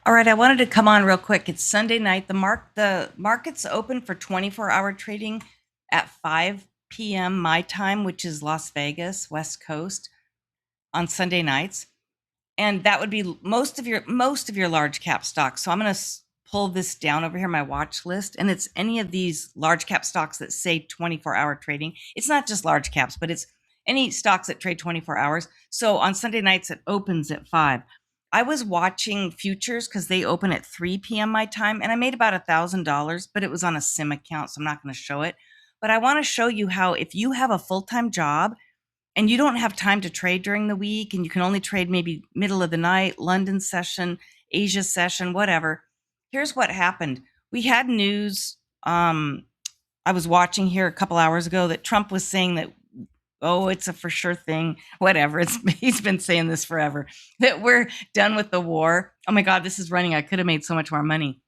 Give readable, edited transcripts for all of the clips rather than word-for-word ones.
All right, I wanted to come on real quick. It's Sunday night. The market's open for 24-hour trading at 5 p.m. my time, which is Las Vegas, West Coast, on Sunday nights. And that would be most of your large cap stocks. So I'm going to pull this down over here, my watch list, and it's any of these large cap stocks that say 24-hour trading. It's not just large caps, but it's any stocks that trade 24 hours. So on Sunday nights, it opens at 5. I was watching futures because they open at 3 p.m. my time, and I made about $1,000, but it was on a sim account, so I'm not going to show it. But I want to show you how if you have a full-time job and you don't have time to trade during the week and you can only trade maybe middle of the night, London session, Asia session, whatever, here's what happened. We had news. I was watching here a couple hours ago that Trump was saying that, oh, it's a for sure thing, whatever. He's been saying this forever, that we're done with the war. Oh my God, this is running. I could have made so much more money.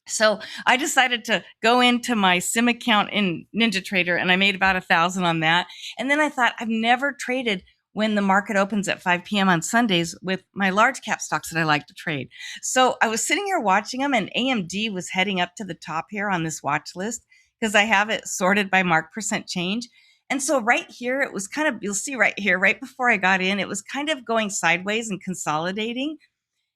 So I decided to go into my sim account in NinjaTrader, and I made about 1,000 on that. And then I thought, I've never traded when the market opens at 5 p.m. on Sundays with my large cap stocks that I like to trade. So I was sitting here watching them, and AMD was heading up to the top here on this watch list because I have it sorted by mark percent change. And so right here, it was kind of, you'll see right here, right before I got in, it was kind of going sideways and consolidating.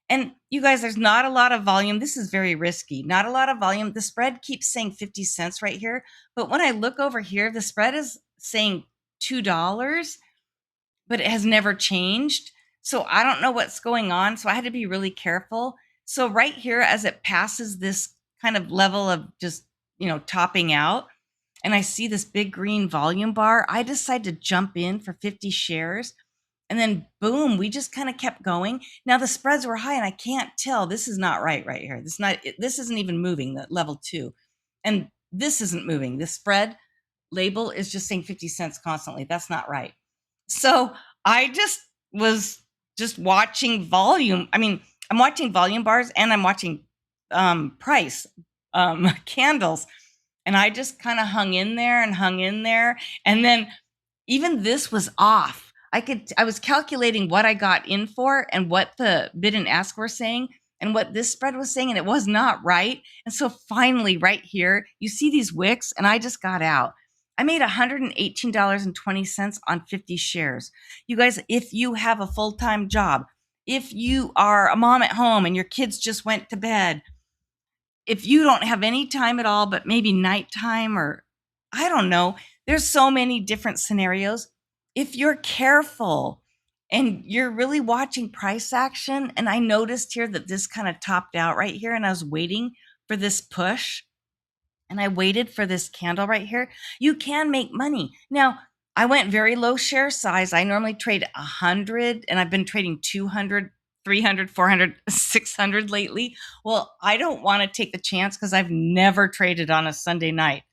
And you guys, there's not a lot of volume. This is very risky. Not a lot of volume. The spread keeps saying 50 cents right here. But when I look over here, the spread is saying $2, but it has never changed. So I don't know what's going on. So I had to be really careful. So right here, as it passes this kind of level of just, topping out, and I see this big green volume bar, I decide to jump in for 50 shares. And then boom, we just kind of kept going. Now the spreads were high and I can't tell. This is not right here. This isn't even moving, the level 2. And this isn't moving. The spread label is just saying 50 cents constantly. That's not right. So I just was just watching volume. I mean, I'm watching volume bars and I'm watching price candles. And I just kind of hung in there. And then even this was off. I was calculating what I got in for and what the bid and ask were saying and what this spread was saying, and it was not right. And so finally, right here, you see these wicks, and I just got out. I made $118.20 on 50 shares. You guys, if you have a full-time job, if you are a mom at home and your kids just went to bed, if you don't have any time at all, but maybe nighttime, or I don't know, there's so many different scenarios. If you're careful and you're really watching price action, and I noticed here that this kind of topped out right here, and I was waiting for this push, and I waited for this candle right here, you can make money. Now, I went very low share size. I normally trade 100, and I've been trading 200, 300, 400, 600 lately. Well, I don't want to take the chance because I've never traded on a Sunday night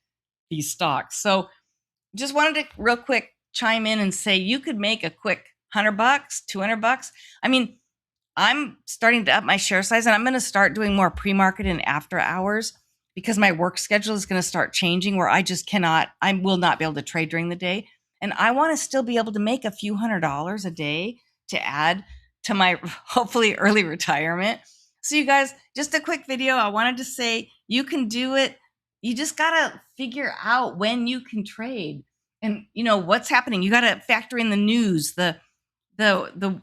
these stocks. So just wanted to real quick chime in and say you could make a quick $100, $200. I mean, I'm starting to up my share size, and I'm going to start doing more pre-market and after hours because my work schedule is going to start changing where I will not be able to trade during the day. And I want to still be able to make a few $100s a day to add to my hopefully early retirement. So you guys, just a quick video. I wanted to say you can do it. You just got to figure out when you can trade and what's happening. You got to factor in the news, the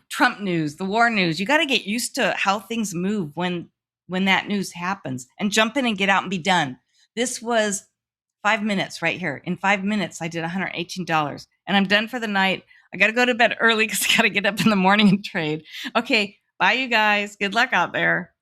Trump news, the war news. You got to get used to how things move when that news happens, and jump in and get out and be done. This was 5 minutes right here. In 5 minutes, I did $118, and I'm done for the night. I got to go to bed early because I got to get up in the morning and trade. Okay, bye, you guys. Good luck out there.